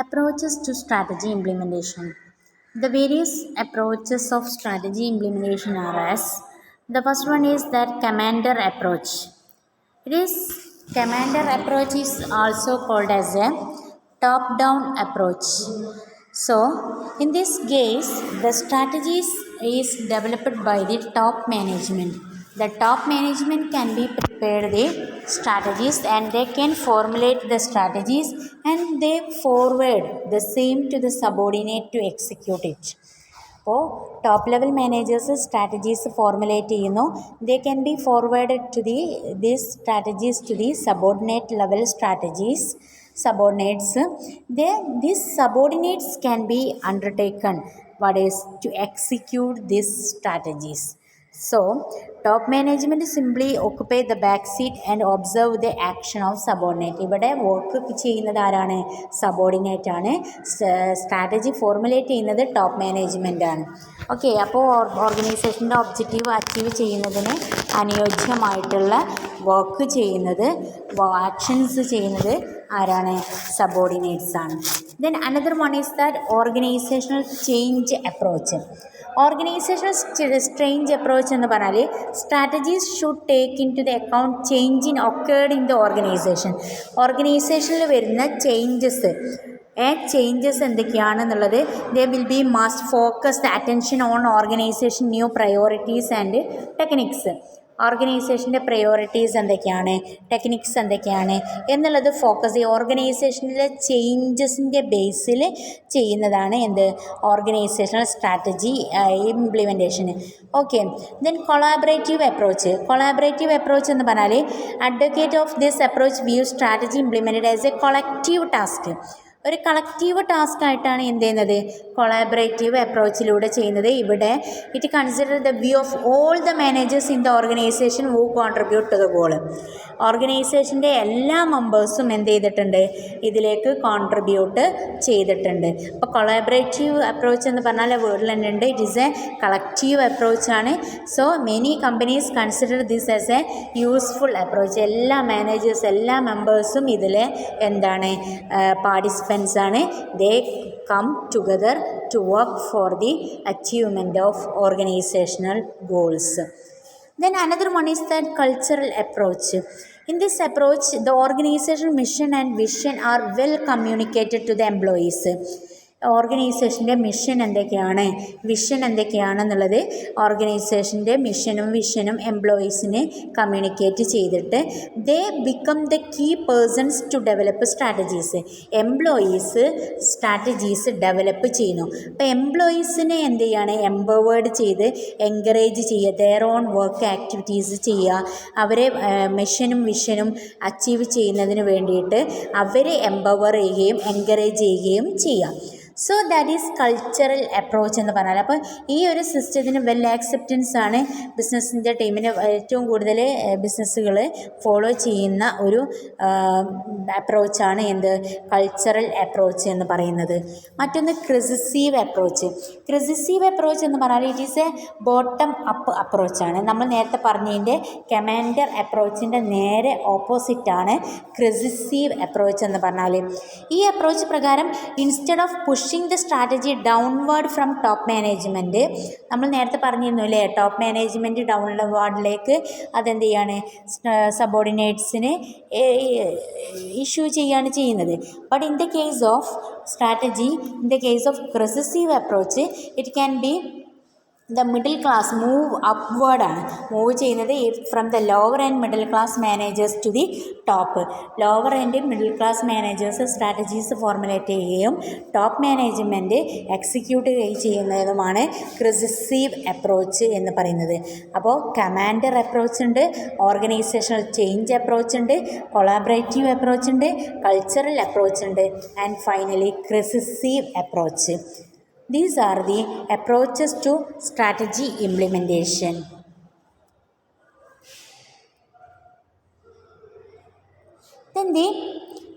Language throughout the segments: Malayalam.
Approaches to strategy implementation. The various approaches of strategy implementation are as the first one is that commander approach. It is commander approach is also called as a top-down approach. So, in this case, the strategies is developed by the top management. The top management can be prepared the strategies and they can formulate the strategies and they forward the same to the subordinate to execute it. അപ്പോൾ top level managers strategies formulate ചെയ്യുന്നു. They can be forwarded to these strategies to the subordinate level subordinates. These subordinates can be undertaken to execute these strategies. So top management simply occupy the back seat and observe the action of subordinate. ഇവിടെ വർക്ക് ചെയ്യുന്നത് ആരാണ്? സബോർഡിനേറ്റ് ആണ്. സ്ട്രാറ്റജി ഫോർമുലേറ്റ് ചെയ്യുന്നത് ടോപ്പ് മാനേജ്മെൻ്റ് ആണ്. ഓക്കെ, അപ്പോൾ ഓർഗനൈസേഷൻ്റെ ഒബ്ജക്റ്റീവ് അച്ചീവ് ചെയ്യുന്നതിന് അനുയോജ്യമായിട്ടുള്ള വർക്ക് ചെയ്യുന്നത്, ആക്ഷൻസ് ചെയ്യുന്നത് ആരാണ്? സബോർഡിനേറ്റ്സ് ആണ്. Then another one is that organizational change approach. Organizational change approach എന്ന് പറഞ്ഞാൽ strategies should take into the account change in occurred in the ഓർഗനൈസേഷനിൽ വരുന്ന ചേഞ്ചസ് എന്തൊക്കെയാണെന്നുള്ളത് they will be must focus the attention on organization new priorities and techniques. ഓർഗനൈസേഷൻ്റെ പ്രയോറിറ്റീസ് എന്തൊക്കെയാണ്, ടെക്നിക്സ് എന്തൊക്കെയാണ് എന്നുള്ളത് ഫോക്കസ് ചെയ്യുക. ഓർഗനൈസേഷനിലെ ചേഞ്ചസിൻ്റെ ബേസിൽ ചെയ്യുന്നതാണ് എന്ത്? ഓർഗനൈസേഷണൽ സ്ട്രാറ്റജി ഇംപ്ലിമെൻറ്റേഷന്. ഓക്കെ, ദെൻ കൊളാബറേറ്റീവ് അപ്രോച്ച് എന്ന് പറഞ്ഞാൽ advocate of this approach view strategy implemented as a collective task. ഒരു കളക്റ്റീവ് ടാസ്ക് ആയിട്ടാണ് എന്ത് ചെയ്യുന്നത്? കൊളാബറേറ്റീവ് അപ്രോച്ചിലൂടെ ചെയ്യുന്നത്. ഇവിടെ it consider the view of all the managers in the organization who contribute to the goal. ഓർഗനൈസേഷൻ്റെ എല്ലാ മെമ്പേഴ്സും എന്ത് ചെയ്തിട്ടുണ്ട്? ഇതിലേക്ക് കോൺട്രിബ്യൂട്ട് ചെയ്തിട്ടുണ്ട്. അപ്പോൾ കൊളാബറേറ്റീവ് അപ്രോച്ച് എന്ന് പറഞ്ഞാൽ വേർഡിൽ തന്നെ ഉണ്ട്. ഇറ്റ് ഈസ് എ കളക്റ്റീവ് അപ്രോച്ചാണ്. So many companies consider this as a useful approach. എല്ലാ മാനേജേഴ്സ്, എല്ലാ മെമ്പേഴ്സും ഇതിൽ എന്താണ്? പാർട്ടിസിപ്പൻസ് ആണ്. They come together to work for the achievement of organizational goals. Then another one is that cultural approach. In this approach, the organization mission and vision are well communicated to the employees. ഓർഗനൈസേഷൻ്റെ മിഷൻ എന്തൊക്കെയാണ്, വിഷൻ എന്തൊക്കെയാണെന്നുള്ളത് ഓർഗനൈസേഷൻ്റെ മിഷനും വിഷനും എംപ്ലോയീസിന് കമ്മ്യൂണിക്കേറ്റ് ചെയ്തിട്ട് they become the key persons to develop strategies. Employees strategies develop ചെയ്യുന്നു. അപ്പോൾ എംപ്ലോയീസിനെ എന്ത് ചെയ്യാണ്? എംപവേർഡ് ചെയ്ത് എൻകറേജ് ചെയ്യുക, ദെയർ ഓൺ വർക്ക് ആക്ടിവിറ്റീസ് ചെയ്യുക. അവരെ മിഷനും വിഷനും അച്ചീവ് ചെയ്യുന്നതിന് വേണ്ടിയിട്ട് അവരെ എംപവർ ചെയ്യുകയും എൻകറേജ് ചെയ്യുകയും ചെയ്യാം. So that is cultural approach എന്ന് പറഞ്ഞാൽ. അപ്പോൾ ഈ ഒരു സിസ്റ്റത്തിന് വെൽ ആക്സെപ്റ്റൻസ് ആണ് ബിസിനസ്സിൻ്റെ ടീമിന്. ഏറ്റവും കൂടുതൽ ബിസിനസ്സുകൾ ഫോളോ ചെയ്യുന്ന ഒരു അപ്രോച്ചാണ് എന്ത്? കൾച്ചറൽ അപ്രോച്ച് എന്ന് പറയുന്നത്. മറ്റൊന്ന് ക്രിസിസീവ് അപ്രോച്ച്. ക്രിസിസീവ് അപ്രോച്ച് എന്ന് പറഞ്ഞാൽ it is a bottom up അപ്രോച്ചാണ്. നമ്മൾ നേരത്തെ പറഞ്ഞതിൻ്റെ കമാൻഡർ അപ്രോച്ചിൻ്റെ നേരെ ഓപ്പോസിറ്റാണ് ക്രിസിസീവ് അപ്രോച്ച് എന്ന് പറഞ്ഞാൽ. ഈ അപ്രോച്ച് പ്രകാരം instead of pushing the strategy downward from top management, നമ്മൾ നേരത്തെ പറഞ്ഞിരുന്നു അല്ലേ, ടോപ്പ് മാനേജ്മെൻറ്റ് ഡൗൺവേർഡിലേക്ക് അതെന്ത് ചെയ്യാണ്? സബോർഡിനേറ്റ്സിന് ഇഷ്യൂ ചെയ്യാണ് ചെയ്യുന്നത്. But in the case of strategy, in the case of crescive approach, it can be the middle class move അപ്വേർഡാണ്. മൂവ് ചെയ്യുന്നത് from the lower and middle class managers to the top. Lower and middle class managers strategies formulate ചെയ്യുകയും ടോപ്പ് മാനേജ്മെൻറ്റ് എക്സിക്യൂട്ട് ചെയ്യുന്നതുമാണ് ക്രിസിസീവ് അപ്രോച്ച് എന്ന് പറയുന്നത്. അപ്പോൾ കമാൻഡർ അപ്രോച്ച് ഉണ്ട്, ഓർഗനൈസേഷണൽ ചേഞ്ച് അപ്രോച്ച് ഉണ്ട്, കൊളാബറേറ്റീവ് അപ്രോച്ച് ഉണ്ട്, കൾച്ചറൽ അപ്രോച്ച് ഉണ്ട്, and finally crescive approach. These are the approaches to strategy implementation. Then the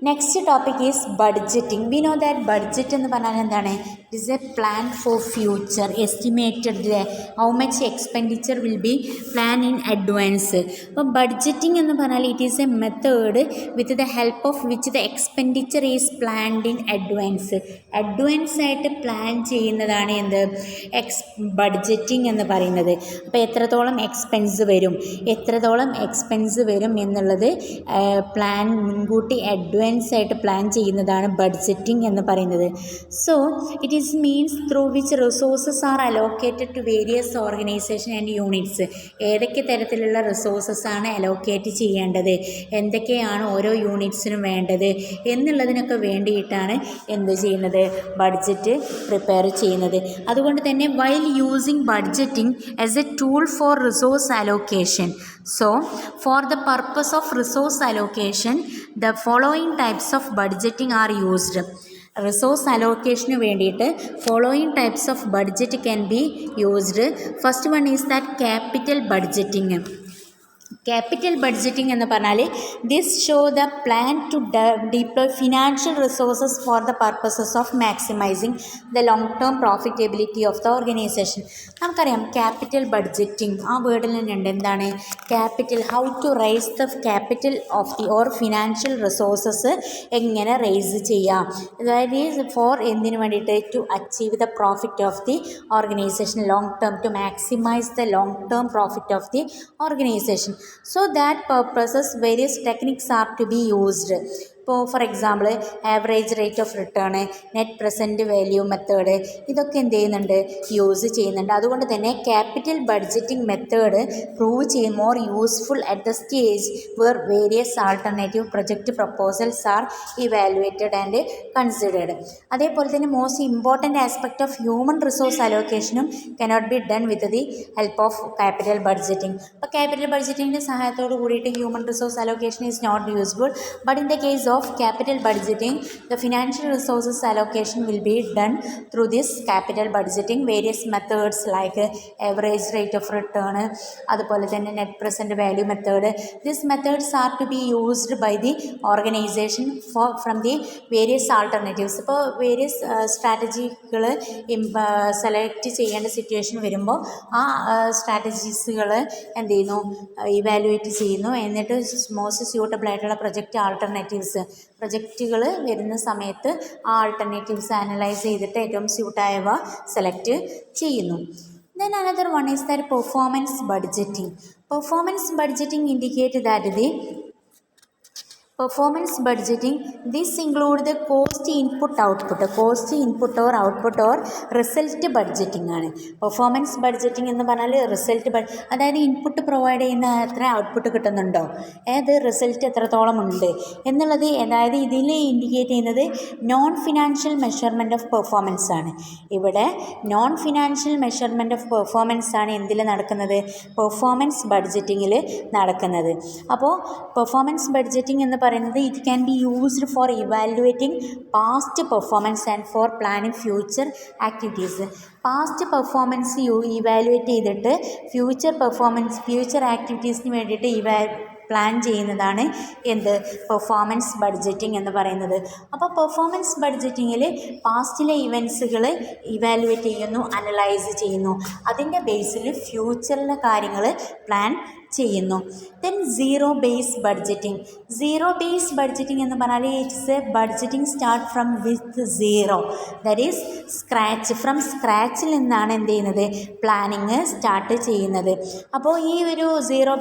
next topic is budgeting. We know that budget എന്ന് പറഞ്ഞാൽ എന്താണ്? It is A plan for future, estimated how much expenditure will be plan in advance. അപ്പോൾ ബഡ്ജറ്റിംഗ് എന്ന് പറഞ്ഞാൽ it is A method with the help of which the expenditure is planned in advance. Advance ആയിട്ട് പ്ലാൻ ചെയ്യുന്നതാണ് എന്ത്? ബഡ്ജറ്റിംഗ് എന്ന് പറയുന്നത്. അപ്പോൾ എത്രത്തോളം എക്സ്പെൻസ് വരും എന്നുള്ളത് പ്ലാൻ മുൻകൂട്ടി അഡ്വാൻസ് ആയിട്ട് പ്ലാൻ ചെയ്യുന്നതാണ് ബഡ്ജറ്റിംഗ് എന്ന് പറയുന്നത്. So it is means through which resources are allocated to various organisation and units. ഏതൊക്കെ തരത്തിലുള്ള റിസോഴ്സസ് ആണ് അലോക്കേറ്റ് ചെയ്യേണ്ടത്, എന്തൊക്കെയാണ് ഓരോ യൂണിറ്റ്സിനും വേണ്ടത് എന്നുള്ളതിനൊക്കെ വേണ്ടിയിട്ടാണ് എന്ത് ചെയ്യുന്നത്? ബഡ്ജറ്റ് പ്രിപ്പയർ ചെയ്യുന്നത്. അതുകൊണ്ട് തന്നെ while using budgeting as a tool for resource allocation. So, for the purpose of resource allocation, the following types of budgeting are used. Resource അലോക്കേഷന് വേണ്ടിയിട്ട് following types of budget can be used. First one is that capital budgeting. Capital budgeting എന്ന് പറഞ്ഞാൽ this show the plan to deploy financial resources for the purposes of maximizing the long term profitability of the organization. നമുക്കറിയാം ക്യാപിറ്റൽ ബഡ്ജറ്റിംഗ് ആ വേർഡിൽ തന്നെയുണ്ട്. എന്താണ് capital? How to rise the capital of the or financial resources എങ്ങനെ റേസ് ചെയ്യാം. ദാറ്റ് ഈസ് ഫോർ എന്തിനു വേണ്ടിയിട്ട്? To achieve the profit of the organisation long term, to maximise the long term profit of the organisation. So that purposes various techniques are to be used. ഇപ്പോൾ for example average rate of return, net present value method, ഇതൊക്കെ എന്ത് ചെയ്യുന്നുണ്ട്? യൂസ് ചെയ്യുന്നുണ്ട്. അതുകൊണ്ട് തന്നെ capital budgeting method more useful at the stage where various alternative project proposals are evaluated and considered. അതേപോലെ തന്നെ most important aspect of human resource അലോക്കേഷനും cannot be done with the help of capital budgeting. അപ്പോൾ ക്യാപിറ്റൽ ബഡ്ജറ്റിങ്ങിൻ്റെ സഹായത്തോട് കൂടിയിട്ട് human resource allocation is not useful. But in the case of capital budgeting, the financial resources allocation will be done through this capital budgeting. Various methods like average rate of return, അതുപോലെ തന്നെ net present value method. These methods are to be used by the organization from the various alternatives. ഇപ്പോൾ വേരിയസ് സ്ട്രാറ്റജികൾ സെലക്ട് ചെയ്യേണ്ട സിറ്റുവേഷൻ വരുമ്പോൾ ആ സ്ട്രാറ്റജീസുകൾ എന്ത് ചെയ്യുന്നു? ഇവാലുവേറ്റ് ചെയ്യുന്നു. എന്നിട്ട് മോസ്റ്റ് സ്യൂട്ടബിൾ ആയിട്ടുള്ള പ്രൊജക്റ്റ് പ്രൊജക്റ്റുകൾ വരുന്ന സമയത്ത് ആ ആൾട്ടർനേറ്റീവ്സ് അനലൈസ് ചെയ്തിട്ട് ഏറ്റവും സ്യൂട്ടായവ സെലക്ട് ചെയ്യുന്നു. Then another one is that performance budgeting. Performance budgeting indicate that the performance budgeting, this include the cost input or output or result budgeting ആണ്. പെർഫോമൻസ് ബഡ്ജറ്റിംഗ് എന്ന് പറഞ്ഞാൽ റിസൾട്ട് അതായത് ഇൻപുട്ട് പ്രൊവൈഡ് ചെയ്യുന്ന എത്ര ഔട്ട്പുട്ട് കിട്ടുന്നുണ്ടോ, ഏത് റിസൾട്ട് എത്രത്തോളം ഉണ്ട് എന്നുള്ളത്. അതായത് ഇതിൽ ഇൻഡിക്കേറ്റ് ചെയ്യുന്നത് non financial measurement of performance ആണ്. ഇവിടെ non financial measurement of performance ആണ് എന്തിൽ നടക്കുന്നത്? പെർഫോമൻസ് ബഡ്ജറ്റിങ്ങിൽ നടക്കുന്നത്. അപ്പോൾ പെർഫോമൻസ് ബഡ്ജറ്റിംഗ് എന്ന് പറയുന്നത് it can be used for evaluating past performance and for planning future activities. Past performance evaluate ചെയ്തിട്ട് ഫ്യൂച്ചർ ആക്ടിവിറ്റീസിന് വേണ്ടിയിട്ട് പ്ലാൻ ചെയ്യുന്നതാണ് എന്ത്? പെർഫോമൻസ് ബഡ്ജറ്റിംഗ് എന്ന് പറയുന്നത്. അപ്പോൾ പെർഫോമൻസ് ബഡ്ജറ്റിങ്ങിൽ പാസ്റ്റിലെ ഇവൻറ്റ്സുകൾ ഇവാലുവേറ്റ് ചെയ്യുന്നു, അനലൈസ് ചെയ്യുന്നു. അതിൻ്റെ ബേസിൽ ഫ്യൂച്ചറിലെ കാര്യങ്ങൾ പ്ലാൻ ചെയ്യുന്നു. Then zero base budgeting. Zero base budgeting എന്ന് പറഞ്ഞാൽ it's a budgeting start from with zero, that is സ്ക്രാച്ചിൽ നിന്നാണ് എന്ത് ചെയ്യുന്നത്? പ്ലാനിങ് സ്റ്റാർട്ട് ചെയ്യുന്നത്. അപ്പോൾ ഈ ഒരു സീറോ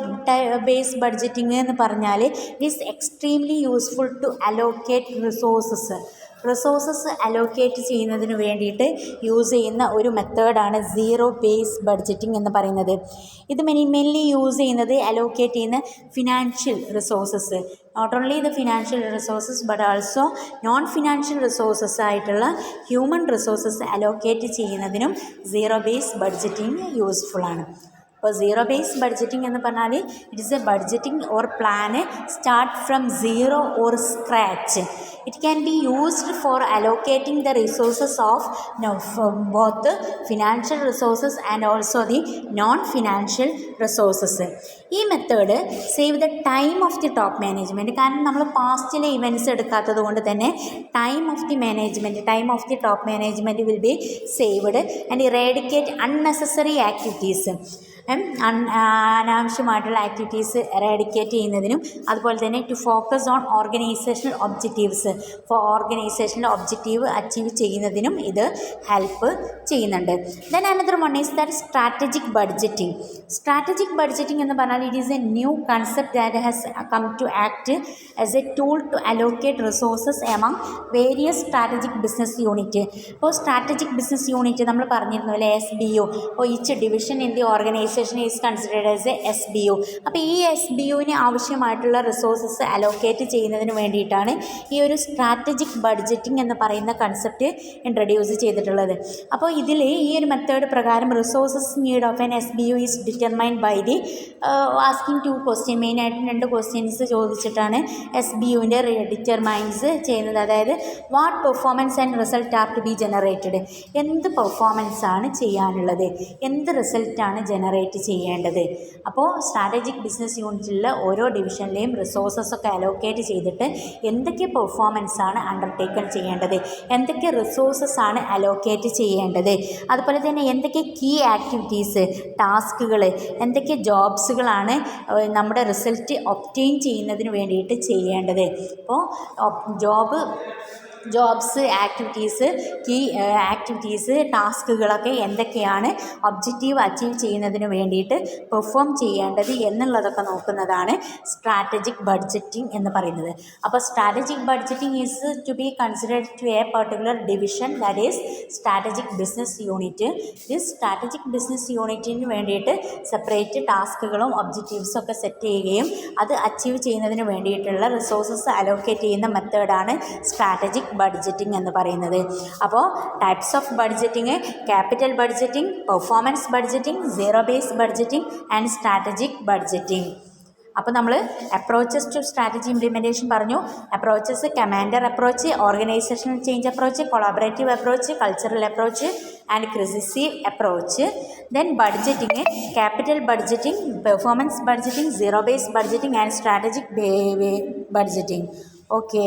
ബേസ് ബഡ്ജറ്റിംഗ് എന്ന് പറഞ്ഞാൽ is extremely useful to allocate resources allocate ചെയ്യുന്നതിന് വേണ്ടിയിട്ട് യൂസ് ചെയ്യുന്ന ഒരു മെത്തേഡാണ് സീറോ ബേസ് ബഡ്ജറ്റിംഗ് എന്ന് പറയുന്നത്. ഇത് മെയിൻലി യൂസ് ചെയ്യുന്നത് അലോക്കേറ്റ് ചെയ്യുന്ന financial resources, not only the financial resources but also non financial resources ആയിട്ടുള്ള ഹ്യൂമൻ റിസോഴ്സസ് അലോക്കേറ്റ് ചെയ്യുന്നതിനും സീറോ ബേസ് ബഡ്ജറ്റിംഗ് യൂസ്ഫുൾ ആണ്. അപ്പോൾ സീറോ ബേസ് ബഡ്ജറ്റിംഗ് എന്ന് പറഞ്ഞാൽ it is a budgeting or plan start from zero or scratch. It can be used for allocating the resources of both financial resources and also the non financial resources. ഈ method save the time of the top management. കാരണം നമ്മൾ പാസ്റ്റിലെ ഇവൻറ്റ്സ് എടുക്കാത്തത് കൊണ്ട് തന്നെ time of the top management will be saved and eradicate unnecessary activities. അനാവശ്യമായിട്ടുള്ള ആക്ടിവിറ്റീസ് എറാഡിക്കേറ്റ് ചെയ്യുന്നതിനും അതുപോലെ തന്നെ to focus on organisational objectives organisational objective achieve ചെയ്യുന്നതിനും ഇത് ഹെൽപ്പ് ചെയ്യുന്നുണ്ട്. Then another one is that strategic budgeting. Strategic budgeting എന്ന് പറഞ്ഞാൽ it is a new concept that has come to act as a tool to allocate resources among various strategic business unit. ഇപ്പോൾ സ്ട്രാറ്റജിക് ബിസിനസ് യൂണിറ്റ് നമ്മൾ പറഞ്ഞിരുന്നു അല്ലേ, SBU. അപ്പോൾ each division in the organisation is considered as A SBU. അപ്പോൾ ഈ SBUവിന് ആവശ്യമായിട്ടുള്ള റിസോഴ്സസ് അലോക്കേറ്റ് ചെയ്യുന്നതിന് വേണ്ടിയിട്ടാണ് ഈ ഒരു സ്ട്രാറ്റജിക് ബഡ്ജറ്റിംഗ് എന്ന് പറയുന്ന കൺസെപ്റ്റ് ഇൻട്രൊഡ്യൂസ് ചെയ്തിട്ടുള്ളത്. അപ്പോൾ ഇതിൽ ഈ ഒരു മെത്തേഡ് പ്രകാരം resources need of an SBU is determined by the asking 2 question. മെയിനായിട്ട് 2 ക്വസ്റ്റ്യൻസ് ചോദിച്ചിട്ടാണ് SBUവിൻ്റെ ഡിറ്റർമൈൻസ് ചെയ്യുന്നത്. അതായത് what performance and result are to be generated. എന്ത് പെർഫോമൻസാണ് ചെയ്യാനുള്ളത്, എന്ത് റിസൾട്ടാണ് ജനറേറ്റ് ചെയ്യേണ്ടത്. അപ്പോൾ സ്ട്രാറ്റജിക് ബിസിനസ് യൂണിറ്റിലുള്ള ഓരോ ഡിവിഷനിലെയും റിസോഴ്സസൊക്കെ അലോക്കേറ്റ് ചെയ്തിട്ട് എന്തൊക്കെ പെർഫോമൻസാണ് അണ്ടർടേക്കൺ ചെയ്യേണ്ടത്, എന്തൊക്കെ റിസോഴ്സസാണ് അലോക്കേറ്റ് ചെയ്യേണ്ടത്, അതുപോലെ തന്നെ എന്തൊക്കെ കീ ആക്ടിവിറ്റീസ് ടാസ്കുകൾ എന്തൊക്കെ ജോബ്സുകളാണ് നമ്മുടെ റിസൾട്ട് ഒബ്റ്റെയിൻ ചെയ്യുന്നതിന് വേണ്ടിയിട്ട് ചെയ്യേണ്ടത്. അപ്പോൾ ജോബ്സ് ആക്ടിവിറ്റീസ് കീ ആക്ടിവിറ്റീസ് ടാസ്കുകളൊക്കെ എന്തൊക്കെയാണ് ഒബ്ജക്റ്റീവ് അച്ചീവ് ചെയ്യുന്നതിന് വേണ്ടിയിട്ട് പെർഫോം ചെയ്യേണ്ടത് എന്നുള്ളതൊക്കെ നോക്കുന്നതാണ് സ്ട്രാറ്റജിക് ബഡ്ജറ്റിംഗ് എന്ന് പറയുന്നത്. അപ്പോൾ strategic budgeting is to be considered to a particular division that is strategic business unit. This strategic business യൂണിറ്റിന് വേണ്ടിയിട്ട് സെപ്പറേറ്റ് ടാസ്കുകളും ഒബ്ജക്റ്റീവ്സും ഒക്കെ സെറ്റ് ചെയ്യുകയും അത് അച്ചീവ് ചെയ്യുന്നതിന് വേണ്ടിയിട്ടുള്ള റിസോഴ്സസ് അലോക്കേറ്റ് ചെയ്യുന്ന മെത്തേഡാണ് സ്ട്രാറ്റജിക് ബഡ്ജറ്റിംഗ് എന്ന് പറയുന്നത്. അപ്പോൾ types of budgeting: capital budgeting, performance budgeting, zero base budgeting and strategic budgeting. അപ്പോൾ നമ്മൾ അപ്രോച്ചസ് ടു സ്ട്രാറ്റജി ഇംപ്ലിമെൻറ്റേഷൻ പറഞ്ഞു. Approaches: commander approach, organizational change approach, collaborative approach, cultural approach and crescive approach. Then budgeting: capital budgeting, performance budgeting, zero base budgeting and strategic budgeting. Okay.